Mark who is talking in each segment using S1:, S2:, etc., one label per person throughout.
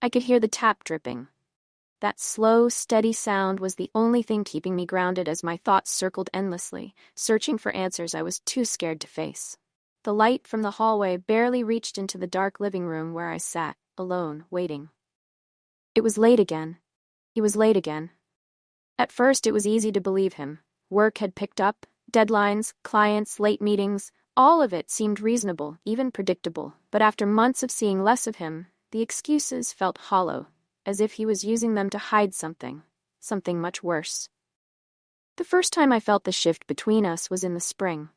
S1: I could hear the tap dripping. That slow, steady sound was the only thing keeping me grounded as my thoughts circled endlessly, searching for answers I was too scared to face. The light from the hallway barely reached into the dark living room where I sat, alone, waiting. It was late again. He was late again. At first, it was easy to believe him. Work had picked up, deadlines, clients, late meetings, all of it seemed reasonable, even predictable. But after months of seeing less of him, the excuses felt hollow, as if he was using them to hide something much worse. The first time I felt the shift between us was in the spring.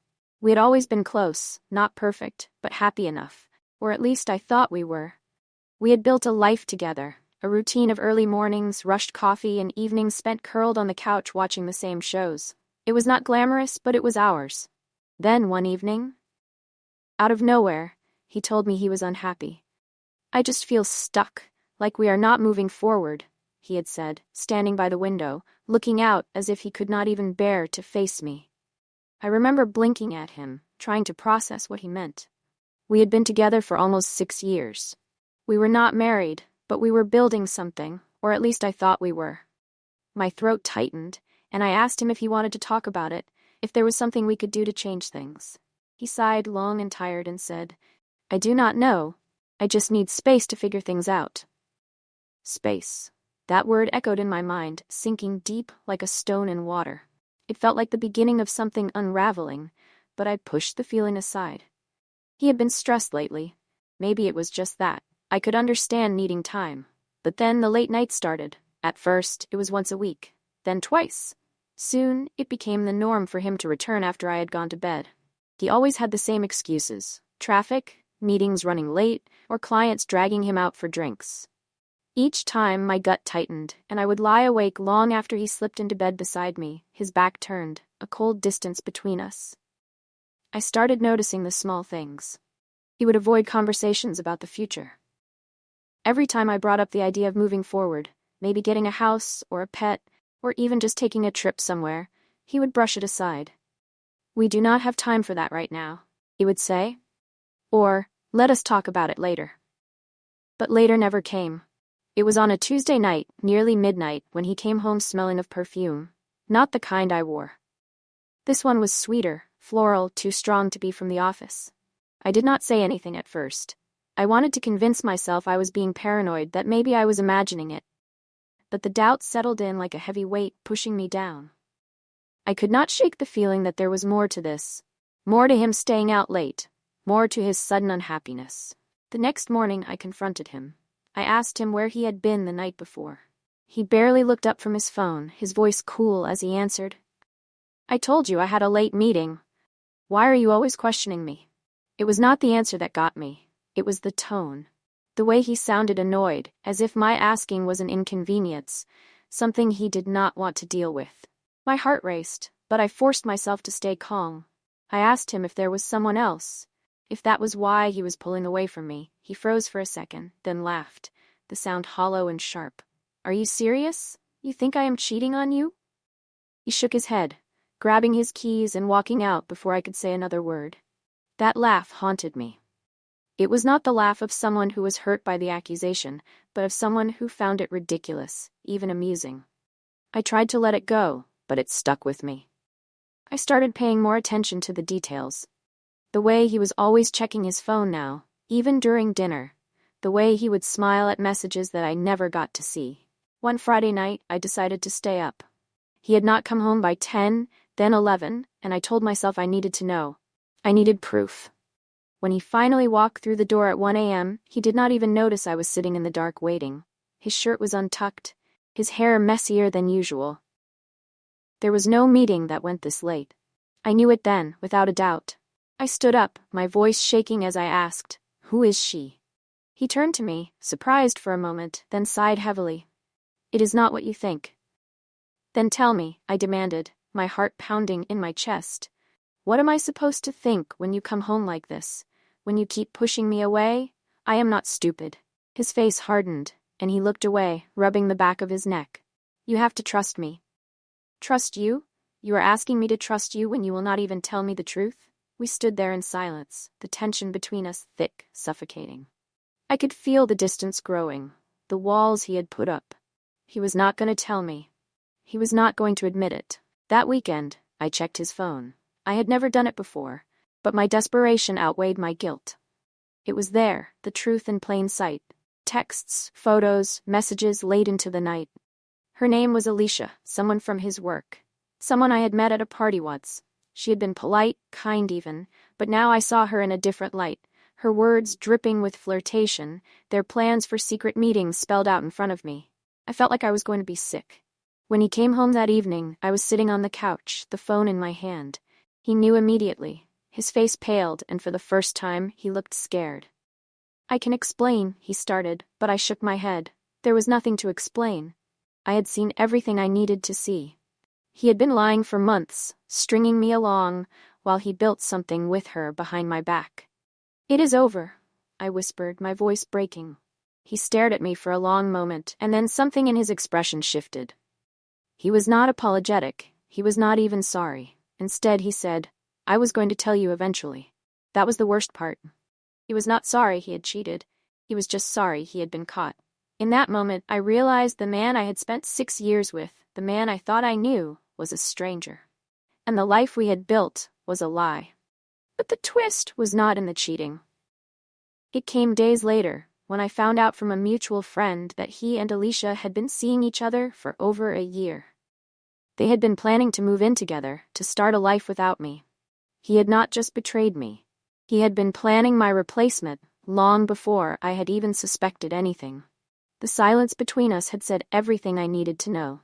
S1: We had always been close, not perfect, but happy enough, or at least I thought we were. We had built a life together, a routine of early mornings, rushed coffee, and evenings spent curled on the couch watching the same shows. It was not glamorous, but it was ours. Then one evening, out of nowhere, he told me he was unhappy. "I just feel stuck, like we are not moving forward," he had said, standing by the window, looking out as if he could not even bear to face me. I remember blinking at him, trying to process what he meant. We had been together for almost 6 years. We were not married, but we were building something, or at least I thought we were. My throat tightened, and I asked him if he wanted to talk about it, if there was something we could do to change things. He sighed long and tired and said, "I do not know. I just need space to figure things out." Space. That word echoed in my mind, sinking deep like a stone in water. It felt like the beginning of something unraveling, but I pushed the feeling aside. He had been stressed lately. Maybe it was just that. I could understand needing time. But then the late nights started. At first, it was once a week, then twice. Soon, it became the norm for him to return after I had gone to bed. He always had the same excuses: traffic, meetings running late, or clients dragging him out for drinks. Each time, my gut tightened, and I would lie awake long after he slipped into bed beside me, his back turned, a cold distance between us. I started noticing the small things. He would avoid conversations about the future. Every time I brought up the idea of moving forward, maybe getting a house or a pet, or even just taking a trip somewhere, he would brush it aside. "We do not have time for that right now," he would say. Or, "Let us talk about it later." But later never came. It was on a Tuesday night, nearly midnight, when he came home smelling of perfume. Not the kind I wore. This one was sweeter, floral, too strong to be from the office. I did not say anything at first. I wanted to convince myself I was being paranoid, that maybe I was imagining it. But the doubt settled in like a heavy weight, pushing me down. I could not shake the feeling that there was more to this. More to him staying out late. More to his sudden unhappiness. The next morning I confronted him. I asked him where he had been the night before. He barely looked up from his phone, his voice cool as he answered, "I told you I had a late meeting. Why are you always questioning me?" It was not the answer that got me. It was the tone. The way he sounded annoyed, as if my asking was an inconvenience, something he did not want to deal with. My heart raced, but I forced myself to stay calm. I asked him if there was someone else, if that was why he was pulling away from me. He froze for a second, then laughed, the sound hollow and sharp. "Are you serious? You think I am cheating on you?" He shook his head, grabbing his keys and walking out before I could say another word. That laugh haunted me. It was not the laugh of someone who was hurt by the accusation, but of someone who found it ridiculous, even amusing. I tried to let it go, but it stuck with me. I started paying more attention to the details. The way he was always checking his phone now, even during dinner. The way he would smile at messages that I never got to see. One Friday night, I decided to stay up. He had not come home by 10, then 11, and I told myself I needed to know. I needed proof. When he finally walked through the door at 1 a.m., he did not even notice I was sitting in the dark waiting. His shirt was untucked, his hair messier than usual. There was no meeting that went this late. I knew it then, without a doubt. I stood up, my voice shaking as I asked, "Who is she?" He turned to me, surprised for a moment, then sighed heavily. "It is not what you think." "Then tell me," I demanded, my heart pounding in my chest. "What am I supposed to think when you come home like this? When you keep pushing me away? I am not stupid." His face hardened, and he looked away, rubbing the back of his neck. "You have to trust me." "Trust you? You are asking me to trust you when you will not even tell me the truth?" We stood there in silence, the tension between us thick, suffocating. I could feel the distance growing. the walls he had put up. He was not going to tell me. He was not going to admit it. That weekend, I checked his phone. I had never done it before, but my desperation outweighed my guilt. It was there, the truth in plain sight. Texts, photos, messages late into the night. Her name was Alicia, someone from his work. Someone I had met at a party once. She had been polite, kind even, but now I saw her in a different light. Her words dripping with flirtation, their plans for secret meetings spelled out in front of me. I felt like I was going to be sick. When he came home that evening, I was sitting on the couch, the phone in my hand. He knew immediately. His face paled, and for the first time, he looked scared. "I can explain," he started, but I shook my head. There was nothing to explain. I had seen everything I needed to see. He had been lying for months, stringing me along, while he built something with her behind my back. "It is over," I whispered, my voice breaking. He stared at me for a long moment, and then something in his expression shifted. He was not apologetic. He was not even sorry. Instead, he said, "I was going to tell you eventually." That was the worst part. He was not sorry he had cheated. He was just sorry he had been caught. In that moment, I realized the man I had spent 6 years with, the man I thought I knew, was a stranger. And the life we had built was a lie. But the twist was not in the cheating. It came days later, when I found out from a mutual friend that he and Alicia had been seeing each other for over a year. They had been planning to move in together, to start a life without me. He had not just betrayed me. He had been planning my replacement long before I had even suspected anything. The silence between us had said everything I needed to know.